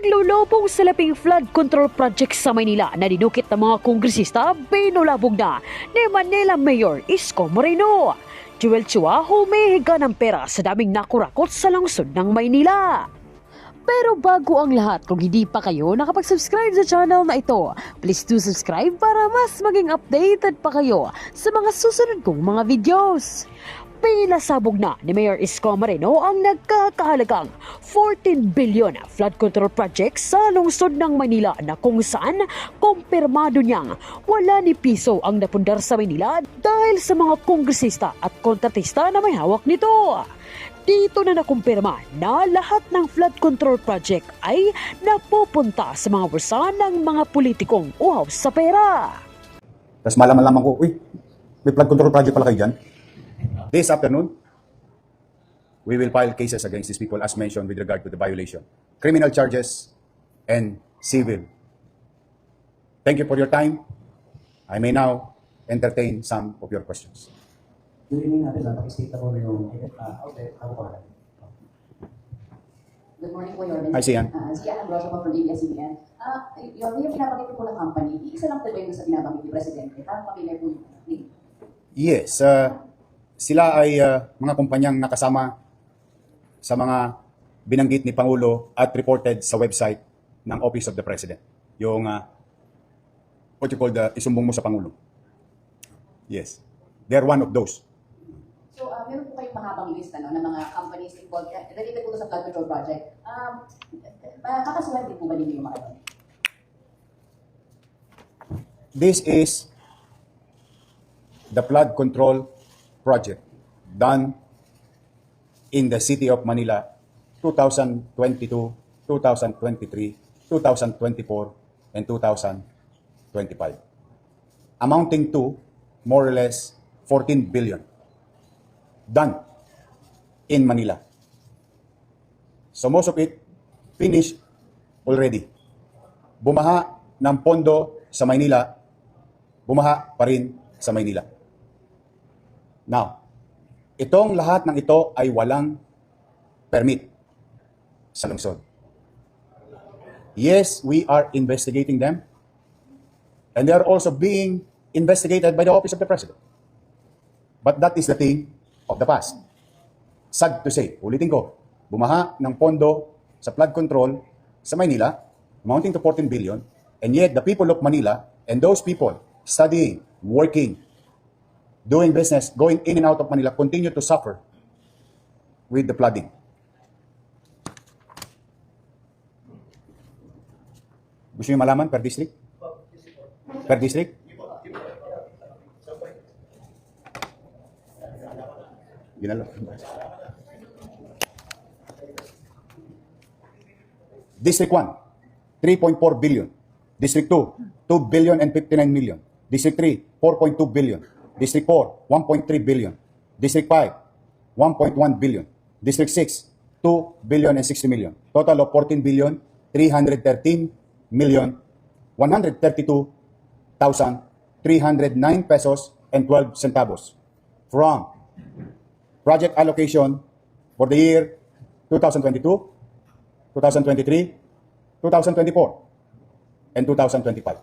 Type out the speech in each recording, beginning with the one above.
Paglulubong sa labing flood control project sa Maynila na dinukit ng mga kongresista, binulabog na ni Manila Mayor Isko Moreno. Joel Chua humihiga ng pera sa daming nakurakot sa lungsod ng Maynila. Pero bago ang lahat, kung hindi pa kayo nakapag-subscribe sa channel na ito, please do subscribe para mas maging updated pa kayo sa mga susunod kong mga videos. Pinasabog na ni Mayor Isko Moreno ang nagkakahalagang 14 billion flood control project sa lungsod ng Manila na kung saan kumpirmado niyang wala ni piso ang napundar sa Manila dahil sa mga kongresista at kontratista na may hawak nito. Dito na nakumpirma na lahat ng flood control project ay napupunta sa mga bulsa ng mga politikong uhaw sa pera. Tapos malaman ko, may flood control project pala kayo dyan. This afternoon, we will file cases against these people as mentioned with regard to the violation, criminal charges, and civil. Thank you for your time. I may now entertain some of your questions. Good evening natin lang. Pakistate ako yung outlet. Ako pa. Good morning po, Yorme. Hi, Sian. Sian Ambrosio po from ABS-CBN. Yorme, yung pinabanggit po ng company, isa lang po ba yung sa pinabanggit ni Presidente? Parang pamilya po yung name. Yes, sila ay mga kumpanyang nakasama sa mga binanggit ni Pangulo at reported sa website ng Office of the President. Yung, what you call isumbong mo sa Pangulo. Yes, they're one of those. So, meron po kayong mahabang list ng mga companies involved related po sa flood control project. Kakasuhan din po ba ninyo yung mga ito? This is the flood control project done in the city of Manila 2022, 2023, 2024, and 2025, amounting to more or less 14 billion done in Manila. So most of it finished already. Bumaha ng pondo sa Maynila, bumaha pa rin sa Maynila. Now, itong lahat ng ito ay walang permit sa lungsod. Yes, we are investigating them, and they are also being investigated by the Office of the President. But that is the thing of the past. Sad to say, ulitin ko, bumaha ng pondo sa flood control sa Maynila, amounting to 14 billion, and yet the people of Manila and those people studying, working, doing business, going in and out of Manila, continue to suffer with the flooding. Gusto niyo malaman per district? Per district? Ginalo. District 1, 3.4 billion. District 2, 2 billion and 59 million. District 3, 4.2 billion. District 4, 1.3 billion. District 5, 1.1 billion. District 6, 2 billion and 60 million. Total of 14 billion, 313 million, 132,309 pesos and 12 centavos from project allocation for the year 2022, 2023, 2024, and 2025.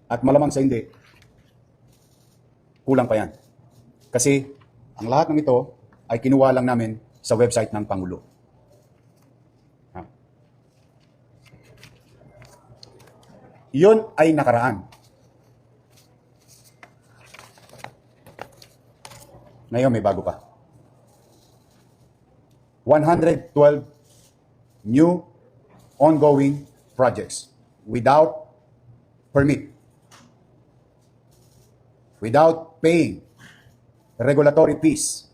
At malamang sa hindi, kulang pa yan. Kasi ang lahat ng ito ay kinuha lang namin sa website ng Pangulo. Yun ay nakaraan. Ngayon may bago pa. 112 new ongoing projects without permit, without paying regulatory fees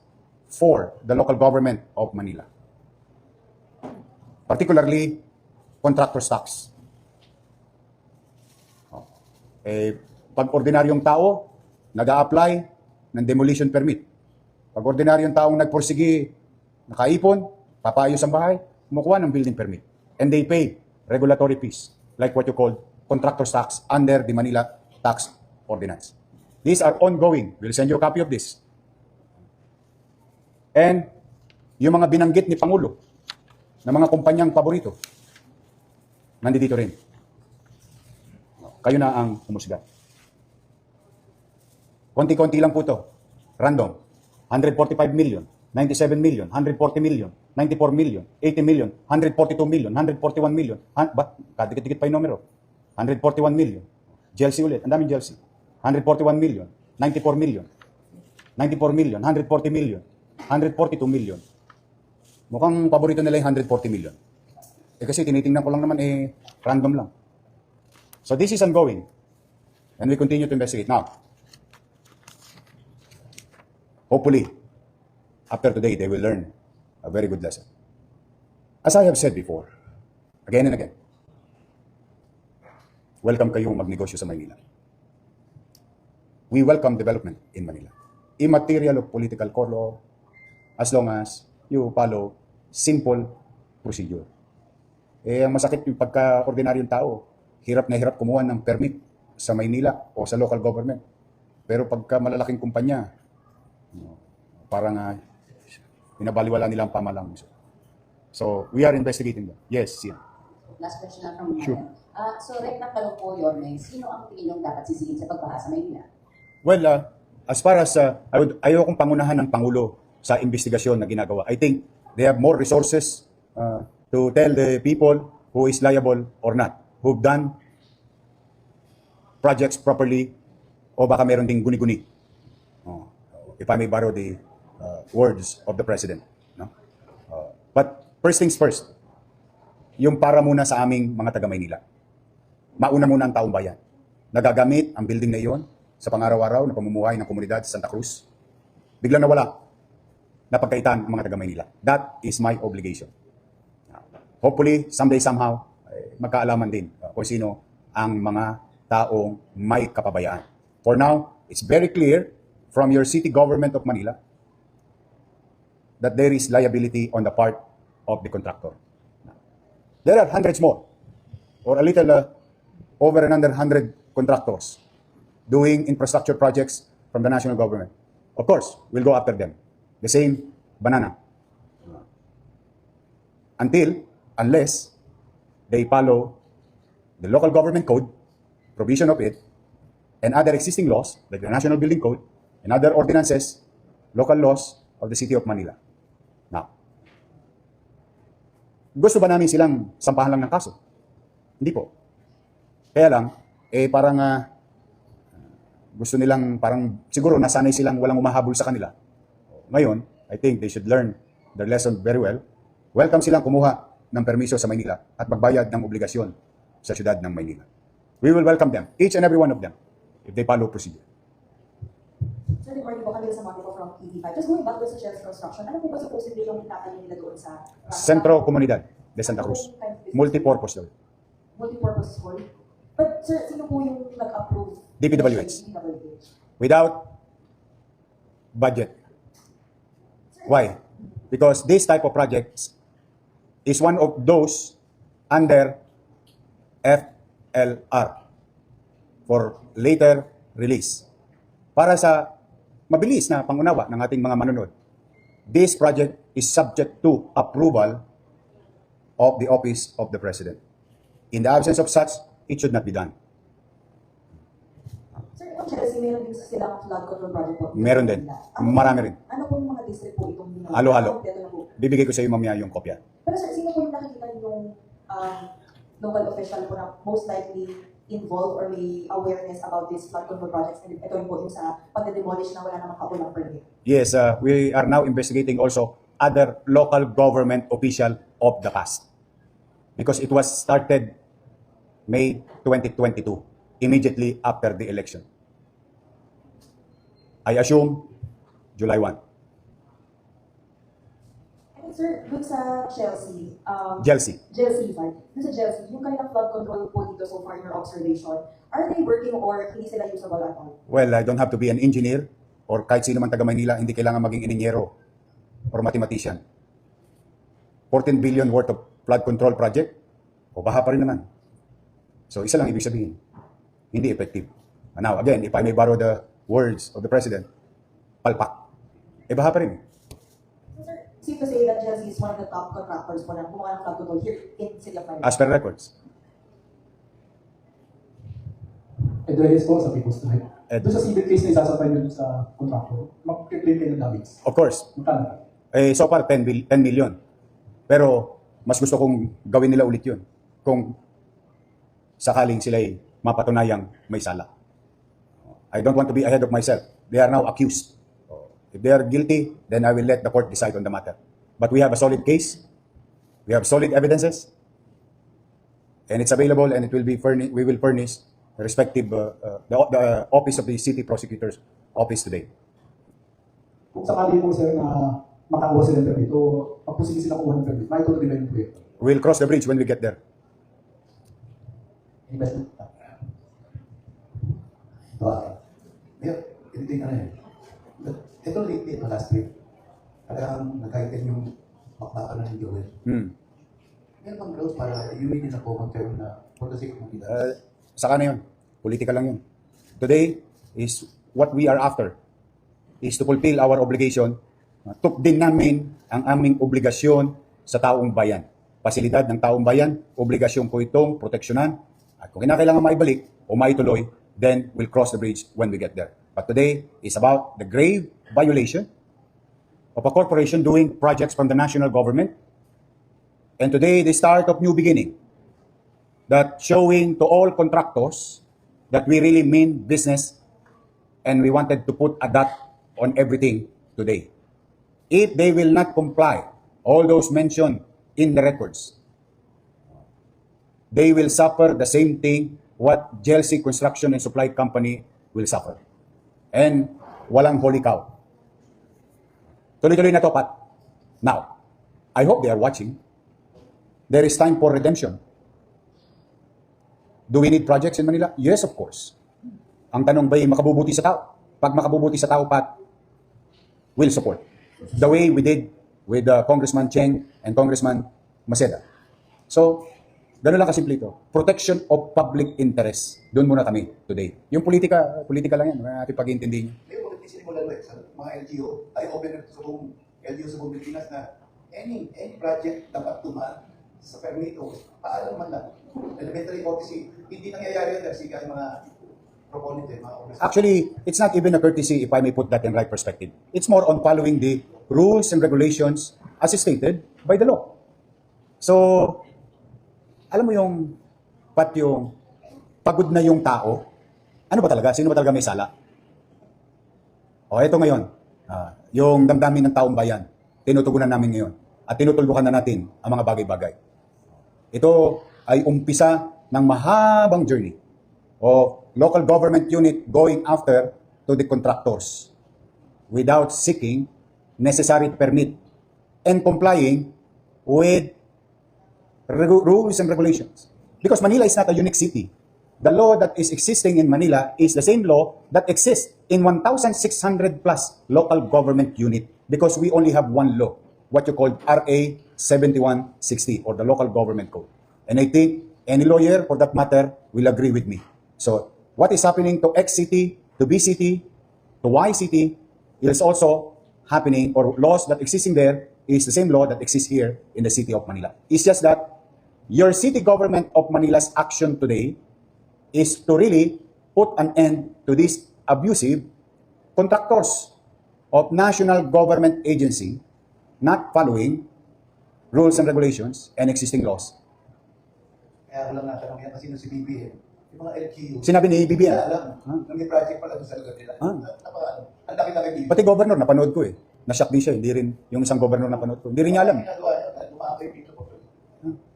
for the local government of Manila. Particularly, contractor's tax. Pag ordinaryong tao, nag-a-apply ng demolition permit. Pag ordinaryong taong nagporsigi, nakaipon, papaayos ang bahay, kumukuha ng building permit. And they pay regulatory fees, like what you call contractor's tax under the Manila Tax Ordinance. These are ongoing. We'll send you a copy of this. And yung mga binanggit ni Pangulo na mga kumpanyang paborito, nandito rin. Kayo na ang humusga. Konti-konti lang po to. Random. 145 million, 97 million, 140 million, 94 million, 80 million, 142 million, 141 million. Ba? Kadikit-dikit pa yung numero. 141 million. GLC ulit. Ang daming GLC. 141 million, 94 million, 94 million, 140 million, 142 million. Mukhang paborito nila yung 140 million. Kasi tinitingnan ko lang naman random lang. So this is ongoing. And we continue to investigate. Now, hopefully, after today, they will learn a very good lesson. As I have said before, again and again, welcome kayong magnegosyo sa Maynila. We welcome development in Manila. Immaterial of political color, as long as you follow simple procedure. Ang masakit yung pagka-ordinaryong tao, hirap na hirap kumuha ng permit sa Maynila o sa local government. Pero pagka malalaking kumpanya, parang pinabaliwala nila ang pamalang. So, we are investigating them. Yes, yeah. Last question na from Sure. So, right na kayo po, Yorme, sino ang tingin yung dapat sisihin sa pagbaha sa Maynila? Well, as far as ayaw kong pangunahan ng Pangulo sa investigasyon na ginagawa. I think they have more resources to tell the people who is liable or not, who've done projects properly, o baka meron ding guni-guni. If I may borrow the words of the President. No? But first things first, yung para muna sa aming mga taga-Maynila. Mauna muna ang taong bayan. Nagagamit ang building na iyon sa pang-araw-araw na pamumuhay ng komunidad sa Santa Cruz. Biglang nawala, napagkaitan ang mga taga-Maynila. That is my obligation. Hopefully, someday, somehow, magkaalaman din kung sino ang mga taong may kapabayaan. For now, it's very clear from your city government of Manila that there is liability on the part of the contractor. There are hundreds more, or a little over another 100 contractors doing infrastructure projects from the national government. Of course, we'll go after them. The same banana. Unless they follow the local government code, provision of it, and other existing laws, like the National Building Code, and other ordinances, local laws of the City of Manila. Now, gusto ba namin silang sampahan lang ng kaso? Hindi po. Kaya lang, parang gusto nilang, parang siguro nasanay silang walang umahabol sa kanila. Ngayon, I think they should learn their lesson very well. Welcome silang kumuha ng permiso sa Maynila at magbayad ng obligasyon sa syudad ng Maynila. We will welcome them, each and every one of them, if they follow procedure. Sir, good morning po kami sa Monica from TV5. Just going back to sa Shell's construction, ano po ba supposedly yung itatayo nila doon sa... Centro Comunidad de Santa Cruz. Multipurpose daw. Multipurpose school? But sir, sino po yung nag-approve? DPWH. Without budget. Why? Because this type of projects is one of those under FLR for later release. Para sa mabilis na pangunawa ng ating mga manunod, this project is subject to approval of the Office of the President. In the absence of such, it should not be done. Sir, yung Chelsea, meron din silang flood control project po. Meron din. Marami rin. Ano po yung mga district po itong... Halo-halo. Kompleto na po. Bibigay ko sa iyo mamaya yung kopya. Pero sir, sino po yung nakikita yung local official po na most likely involved or may awareness about this flood control projects, and ito po yung sa pagdedemolish na wala namang kaulang permit? Yes, we are now investigating also other local government official of the past. Because it was started May 2022, immediately after the election. I assume July 1. And sir, dun sa Chelsea, Chelsea. Dun sa Chelsea, yung kanilang flood control po dito so far in your observation, are they working or hindi sila usable at all? Well, I don't have to be an engineer or kahit sino man taga Maynila, hindi kailangan maging inhinyero or mathematician. 14 billion worth of flood control project, o baha pa rin naman. So, isa lang ibig sabihin, hindi effective. Now, again, if I may borrow the words of the President, palpak. Baha pa rin. Sir, safe to say that Chelsea is one of the top contractors po na gumawa ng flood control here in City of Manila. As per records. Edreyes po sa People's Life. Ed- Doon sa civil case na isasampay nyo sa kontraktor, mag-claim kayo ng damage. Of course, Magkano? so far 10 million. Pero mas gusto kong gawin nila ulit yun kung sakaling sila'y mapatunayang may sala. I don't want to be ahead of myself. They are now accused. If they are guilty, then I will let the court decide on the matter. But we have a solid case. We have solid evidences. And it's available and it will be we will furnish the respective the office of the city prosecutor's office today. Kung sakali po sir na makakuha sila ng permit o pag po sila kuha ng permit, maitutuloy nila yung proyekto. We'll cross the bridge when we get there. Investment. Mayor, hindi ka na yun. Ito lately, ito last week, talagang nagkaitin yung bakbakan na ng Joel. Meron bang grounds para iuwi din ako concern na for the sake of Manila? Saka na yun. Politika lang yun. Today is what we are after is to fulfill our obligation. Tupdin namin ang aming obligasyon sa taong bayan. Pasilidad ng taong bayan, obligasyon ko itong proteksyonan. At kung kinakailangan maibalik o maituloy, then we'll cross the bridge when we get there. But today is about the grave violation of a corporation doing projects from the national government. And today, the start of new beginning. That showing to all contractors that we really mean business and we wanted to put a dot on everything today. If they will not comply, all those mentioned in the records, they will suffer the same thing what GLC Construction and Supply Company will suffer. And walang holy cow. Tuloy-tuloy na to, Pat. Now, I hope they are watching. There is time for redemption. Do we need projects in Manila? Yes, of course. Ang tanong ba'y makabubuti sa tao? Pag makabubuti sa tao, Pat, will support. The way we did with Congressman Cheng and Congressman Maceda. So, gano'n lang kasimple ito. Protection of public interest. Doon muna kami today. Yung politika lang yan. Wala natin pag-iintindihin. Mayor, bakit sinimulan mo sa mga LGO, ay open sa buong LGO sa buong Pilipinas na any project dapat tumaan sa permit o paalam man lang. Elementary courtesy, hindi nangyayari yan kasi kahit mga proponent mga officers. Actually, it's not even a courtesy if I may put that in right perspective. It's more on following the rules and regulations as stated by the law. So, alam mo yung pagod na yung tao, ano ba talaga? Sino ba talaga may sala? O, ito ngayon, yung damdamin ng taong bayan, tinutugunan namin ngayon at tinutulbukan na natin ang mga bagay-bagay. Ito ay umpisa ng mahabang journey of local government unit going after to the contractors without seeking necessary permit and complying with rules and regulations. Because Manila is not a unique city. The law that is existing in Manila is the same law that exists in 1,600 plus local government unit because we only have one law, what you call RA 7160 or the local government code. And I think any lawyer for that matter will agree with me. So what is happening to X city, to B city, to Y city is also happening, or laws that existing there is the same law that exists here in the city of Manila. It's just that your city government of Manila's action today is to really put an end to these abusive contractors of national government agency not following rules and regulations and existing laws. Kaya ko lang natanong yan kasi si BBM, yung mga LGU, Sinabi ni BBM. kaya alam, na may project pala doon sa lugar nila. Ang laki-laki BBM. Pati governor, napanood ko eh. Na-shock din siya, hindi rin yung isang governor napanood ko. Hindi rin niya alam. Ginagawa niya, lumakay dito po.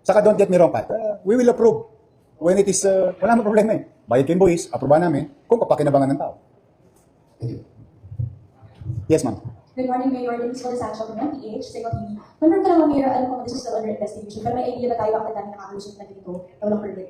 Saka don't get me wrong, Pat. We will approve when it is, wala namang problema eh. Bayad kayong buwis, aprobahan namin kung kapakinabangan ng tao. Thank you. Yes, ma'am. Good morning, Mayor. This is for the Sancho from MPH, Signal TV. Confirm ka naman, Mayor, alam ko this is still under investigation, pero may idea ba tayo bakit dami nakakalusot na ganito, walang permit?